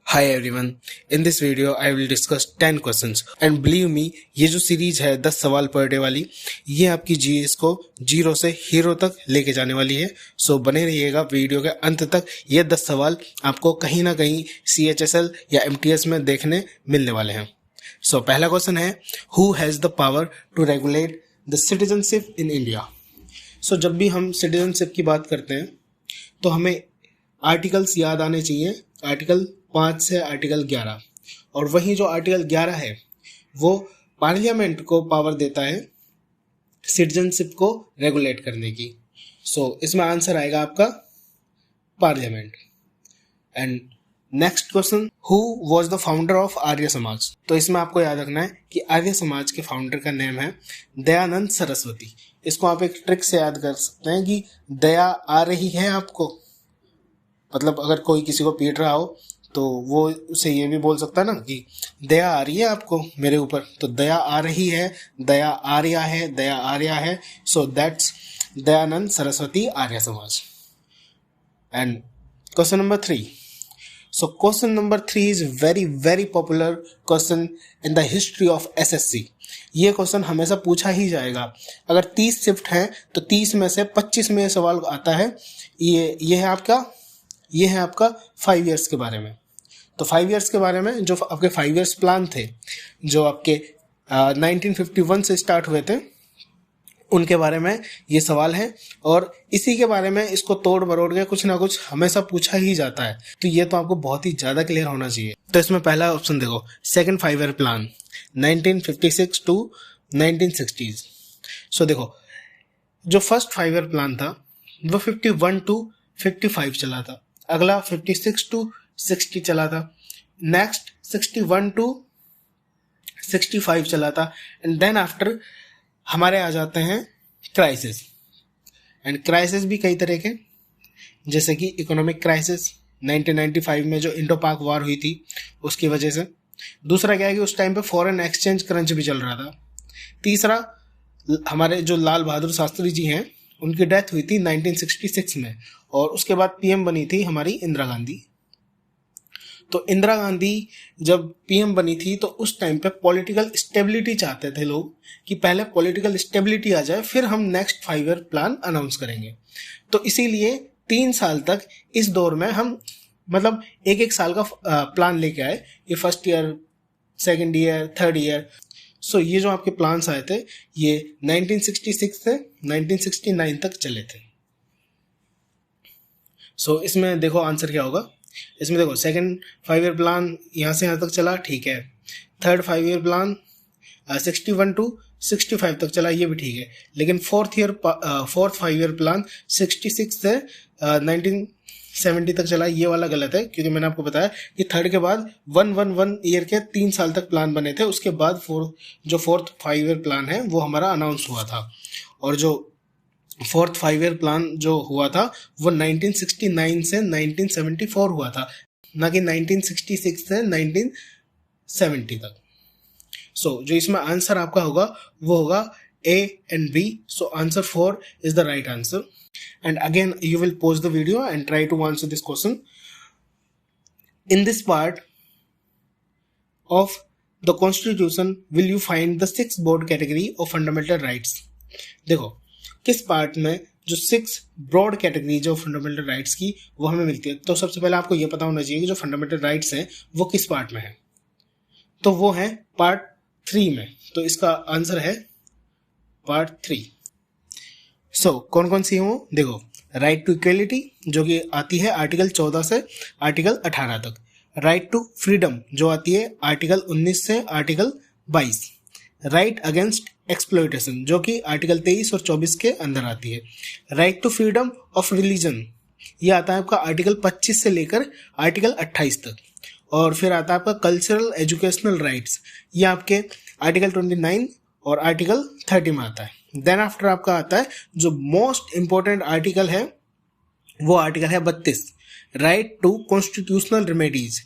Hi everyone, in this video I will discuss 10 questions and believe me ये जो series है 10 सवाल per day वाली ये आपकी जीएस को जीरो से हीरो तक लेके जाने वाली है। सो बने रहिएगा वीडियो के अंत तक। ये 10 सवाल आपको कहीं ना कहीं CHSL या MTS में देखने मिलने वाले हैं। सो पहला क्वेश्चन है who has the power to regulate the citizenship in India. So जब भी हम सिटीजनशिप की बात करते हैं तो हमें आर्टिकल्स याद आने चाहिए, आर्टिकल 5 से आर्टिकल 11। और वहीं जो आर्टिकल 11 है वो पार्लियामेंट को पावर देता है सिटीजनशिप को रेगुलेट करने की। सो इसमें आंसर आएगा आपका parliament. And next question, who was the founder of Arya Samaj. तो इसमें आपको याद रखना है कि आर्य समाज के फाउंडर का नेम है दयानंद सरस्वती। इसको आप एक ट्रिक से याद कर सकते हैं कि दया आ रही है आपको, मतलब अगर कोई किसी को पीट रहा हो तो वो उसे ये भी बोल सकता है ना कि दया आ रही है आपको मेरे ऊपर, तो दया आ रही है, दया आर्या है, दया आर्या है। So that's Dayanand Saraswati Arya Samaj. And question number 3। So question number 3 is very popular question in the history of SSC। ये क्वेश्चन हमेशा पूछा ही जाएगा। अगर 30 शिफ्ट हैं तो 30 में से 25 में सवाल आता है। ये है आपका 5 इयर्स के बारे में। तो 5 इयर्स के बारे में जो आपके 5 इयर्स प्लान थे जो आपके 1951 से स्टार्ट हुए थे उनके बारे में ये सवाल है। और इसी के बारे में इसको तोड़ मरोड़ के कुछ ना कुछ हमेशा पूछा ही जाता है। तो ये तो आपको बहुत ही ज़्यादा क्लियर होना चाहिए। तो इसमें पहला ऑप्शन देखो, सेकेंड 5 ईयर प्लान 1956 टू 1960। सो देखो जो फर्स्ट 5 ईयर प्लान था वो 51 टू 55 चला था। अगला 56 टू 60 चला था। नेक्स्ट 61 टू 65 चला था। एंड देन आफ्टर हमारे आ जाते हैं क्राइसिस। एंड क्राइसिस भी कई तरह के, जैसे कि इकोनॉमिक क्राइसिस 1995 में जो इंडो पाक वॉर हुई थी उसकी वजह से। दूसरा क्या है कि उस टाइम पे फॉरेन एक्सचेंज क्रंच भी चल रहा था। तीसरा हमारे जो लाल बहादुर शास्त्री जी हैं उनकी डेथ हुई थी 1966 में और उसके बाद PM बनी थी हमारी इंदिरा गांधी। तो इंदिरा गांधी जब PM बनी थी तो उस टाइम पे पॉलिटिकल स्टेबिलिटी चाहते थे लोग कि पहले पॉलिटिकल स्टेबिलिटी आ जाए फिर हम नेक्स्ट 5 ईयर प्लान अनाउंस करेंगे। तो इसीलिए 3 साल तक इस दौर में हम मतलब एक साल का प्लान लेके आए। ये first year, second year, third year. So ये जो आपके प्लान्स आए थे ये 1966 से 1969 तक चले थे। सो इसमें देखो आंसर क्या होगा। इसमें देखो सेकंड 5 ईयर प्लान यहाँ से यहाँ तक चला, ठीक है। थर्ड 5 ईयर प्लान 61 टू 65 तक चला, ये भी ठीक है। लेकिन फोर्थ 5 ईयर प्लान 66 से 1970 तक चला, ये वाला गलत है। क्योंकि मैंने आपको बताया कि थर्ड के बाद 1 ईयर के 3 साल तक प्लान बने थे। उसके बाद फोर्थ 5 ईयर प्लान है वो हमारा अनाउंस हुआ था। और जो फोर्थ 5 ईयर प्लान जो हुआ था वो 1969 से 1974 हुआ था, ना कि 1966 से 1970 तक। सो जो इसमें आंसर आपका होगा वो होगा A and B. So answer 4 is the right answer. And again you will pause the video and try to answer this question. In this part of the constitution will you find the 6 broad category of fundamental rights. देखो किस part में जो 6 broad category जो fundamental rights की वो हमें मिलती है। तो सबसे पहले आपको ये पता होना चाहिए कि जो फंडामेंटल राइट्स हैं वो किस पार्ट में है। तो वो है पार्ट 3 में। तो इसका आंसर है पार्ट 3। सो कौन कौन सी है वो देखो, राइट टू इक्वलिटी जो कि आती है आर्टिकल 14 से आर्टिकल 18 तक। राइट टू फ्रीडम जो आती है आर्टिकल 19 से आर्टिकल 22। राइट अगेंस्ट एक्सप्लॉयटेशन जो कि आर्टिकल 23 और 24 के अंदर आती है। Right to freedom of religion ये आता है आपका आर्टिकल 25 से लेकर आर्टिकल 28 तक। और फिर आता है आपका कल्चरल एजुकेशनल राइट्स, ये आपके आर्टिकल 29 और आर्टिकल 30 में आता है। देन आफ्टर आपका आता है जो मोस्ट इंपॉर्टेंट आर्टिकल है वो आर्टिकल है 32, right to constitutional remedies.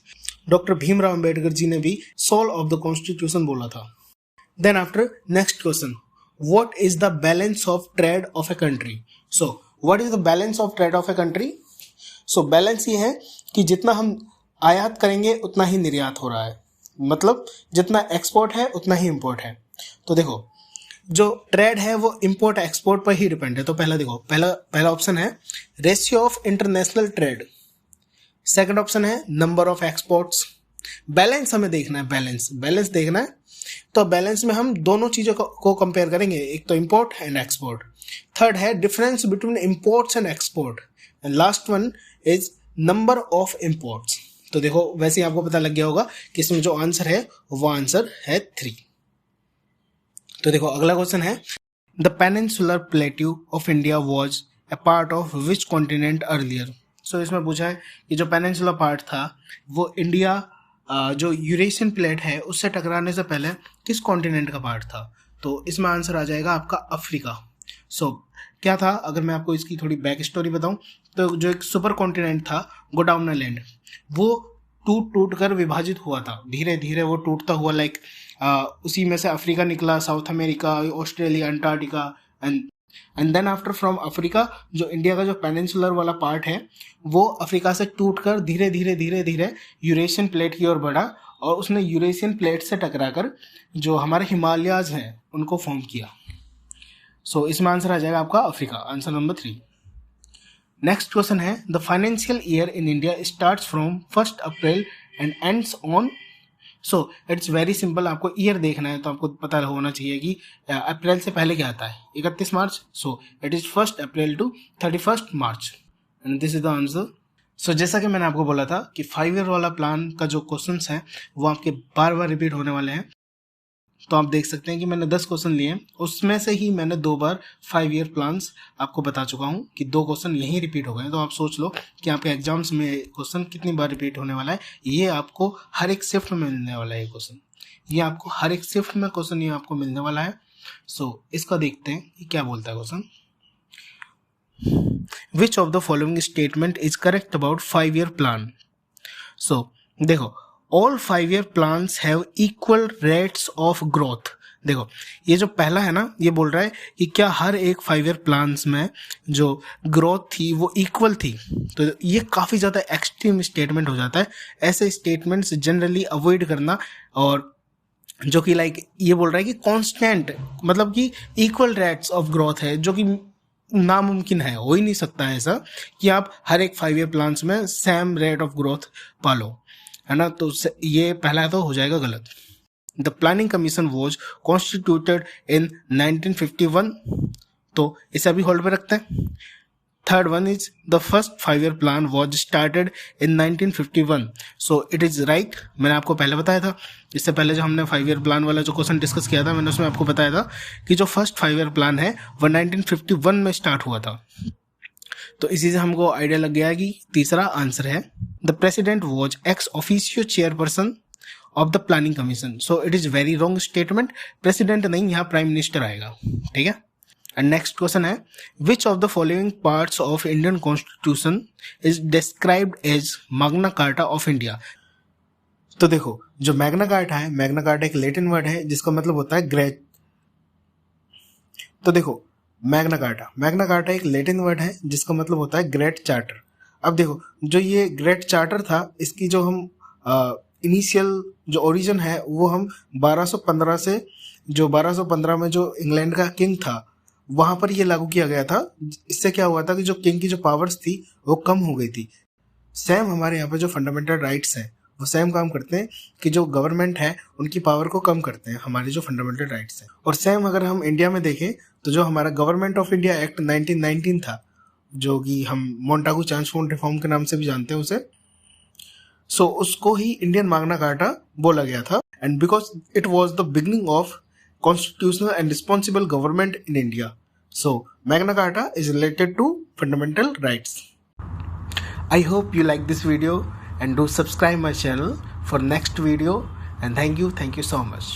Doctor Bhimrao Ambedkar ji ने भी सोल ऑफ द कॉन्स्टिट्यूशन बोला था। Then after next question, what is the balance of trade of a country. So what is the balance of trade of a country. So balance ये है कि जितना हम आयात करेंगे उतना ही निर्यात हो रहा है, मतलब जितना एक्सपोर्ट है उतना ही इंपोर्ट है। तो देखो जो ट्रेड है वो इंपोर्ट एक्सपोर्ट पर ही डिपेंड है। तो पहला देखो, पहला ऑप्शन है ratio of international trade, second option है नंबर ऑफ एक्सपोर्ट्स। बैलेंस हमें देखना है, बैलेंस देखना है। तो बैलेंस में हम दोनों चीजों को कंपेयर करेंगे, एक तो इंपोर्ट एंड एक्सपोर्ट। थर्ड है difference between imports and export, and last one is number of imports. तो देखो वैसे ही आपको पता लग गया होगा कि इसमें जो आंसर है वो आंसर है 3। तो देखो अगला क्वेश्चन है the peninsular plateau of India was a part of which continent earlier. So इसमें पूछा है कि जो पेनिनसुलर पार्ट था वो इंडिया जो यूरेशियन प्लेट है उससे टकराने से पहले किस कॉन्टिनेंट का पार्ट था। तो इसमें आंसर आ जाएगा आपका अफ्रीका। सो क्या था, अगर मैं आपको इसकी थोड़ी बैक स्टोरी बताऊं तो जो एक सुपर कॉन्टिनेंट था गोंडवाना लैंड, वो टूट कर विभाजित हुआ था, धीरे धीरे वो टूटता हुआ लाइक उसी में से अफ्रीका निकला, South America, Australia, Antarctica and then after from Africa जो इंडिया का जो पेनिनसुलर वाला पार्ट है वो अफ्रीका से टूटकर धीरे धीरे यूरेशियन प्लेट की ओर बढ़ा, और उसने यूरेशियन प्लेट से टकराकर जो हमारे हिमालयाज हैं उनको फॉर्म किया। सो इसमें आंसर आ जाएगा आपका Africa, answer number 3। Next question है the financial year in India starts from 1 April and ends on. So it's very simple, आपको ईयर देखना है तो आपको पता होना चाहिए कि अप्रैल से पहले क्या आता है, 31 March. So it is 1 April to 31 March, and this is the answer. So जैसा कि मैंने आपको बोला था कि 5 ईयर वाला प्लान का जो क्वेश्चंस हैं वो आपके बार बार रिपीट होने वाले हैं। तो आप देख सकते हैं कि मैंने 10 क्वेश्चन लिए, उसमें से ही मैंने 2 बार 5 ईयर प्लान्स आपको बता चुका हूं कि 2 क्वेश्चन यहीं रिपीट हो गए। तो आप सोच लो कि आपके एग्जाम्स में क्वेश्चन कितनी बार रिपीट होने वाला है। ये आपको हर एक शिफ्ट में मिलने वाला है क्वेश्चन, ये आपको हर एक शिफ्ट में क्वेश्चन ये आपको मिलने वाला है। सो इसका देखते हैं कि क्या बोलता है question. Which of the following statement is correct about 5 year plan. So देखो all 5 year plans have equal rates of growth. देखो ये जो पहला है ना, ये बोल रहा है कि क्या हर एक 5 ईयर प्लान्स में जो ग्रोथ थी वो इक्वल थी। तो ये काफ़ी ज़्यादा एक्सट्रीम स्टेटमेंट हो जाता है, ऐसे स्टेटमेंट्स जनरली अवॉइड करना। और जो कि लाइक ये बोल रहा है कि कांस्टेंट मतलब कि इक्वल रेट्स ऑफ ग्रोथ है, जो कि नामुमकिन है, हो ही नहीं सकता है ऐसा कि आप हर एक 5 ईयर प्लान्स में सेम रेट ऑफ ग्रोथ पालो, है ना। तो ये पहला तो हो जाएगा गलत। The planning commission was constituted इन 1951, तो इसे अभी होल्ड पे रखते हैं। Third one is the first 5 year plan was started in 1951, so it is right. मैंने आपको पहले बताया था, इससे पहले जो हमने 5 ईयर प्लान वाला जो क्वेश्चन डिस्कस किया था मैंने उसमें आपको बताया था कि जो फर्स्ट 5 ईयर प्लान है वो 1951 में स्टार्ट हुआ था। तो इसी से हमको आइडिया लग गया कि तीसरा आंसर है the president was ex officio chairperson of the planning commission. So it is very wrong statement, president नहीं, यहाँ प्राइम मिनिस्टर आएगा, ठीक है। एंड नेक्स्ट क्वेश्चन है which of the following parts of Indian constitution is described as Magna Carta of India. तो देखो जो Magna Carta है, मैग्ना कार्टा एक लैटिन वर्ड है जिसका मतलब होता है ग्रेट। तो देखो मैग्ना कार्टा एक लैटिन वर्ड है जिसका मतलब होता है ग्रेट चार्टर। अब देखो जो ये ग्रेट चार्टर था, इसकी जो हम इनिशियल जो ओरिजिन है वो हम 1215 से, जो 1215 में जो इंग्लैंड का किंग था वहां पर ये लागू किया गया था। इससे क्या हुआ था कि जो किंग की जो पावर्स थी वो कम हो गई थी। सेम हमारे यहाँ पे जो फंडामेंटल राइट्स हैं वो सेम काम करते हैं कि जो गवर्नमेंट है उनकी पावर को कम करते हैं हमारे जो फंडामेंटल राइट्स हैं। और सेम अगर हम इंडिया में देखें तो जो हमारा गवर्नमेंट ऑफ इंडिया एक्ट 1919 था, जो कि हम मोंटागू चांसफोर्ड रिफॉर्म के नाम से भी जानते हैं उसे, सो उसको ही इंडियन मैग्ना कार्टा बोला गया था। And because it was the beginning of constitutional and responsible government in India. So, Magna Carta is related to fundamental rights. I hope you like this video and do subscribe my channel for next video, and thank you so much.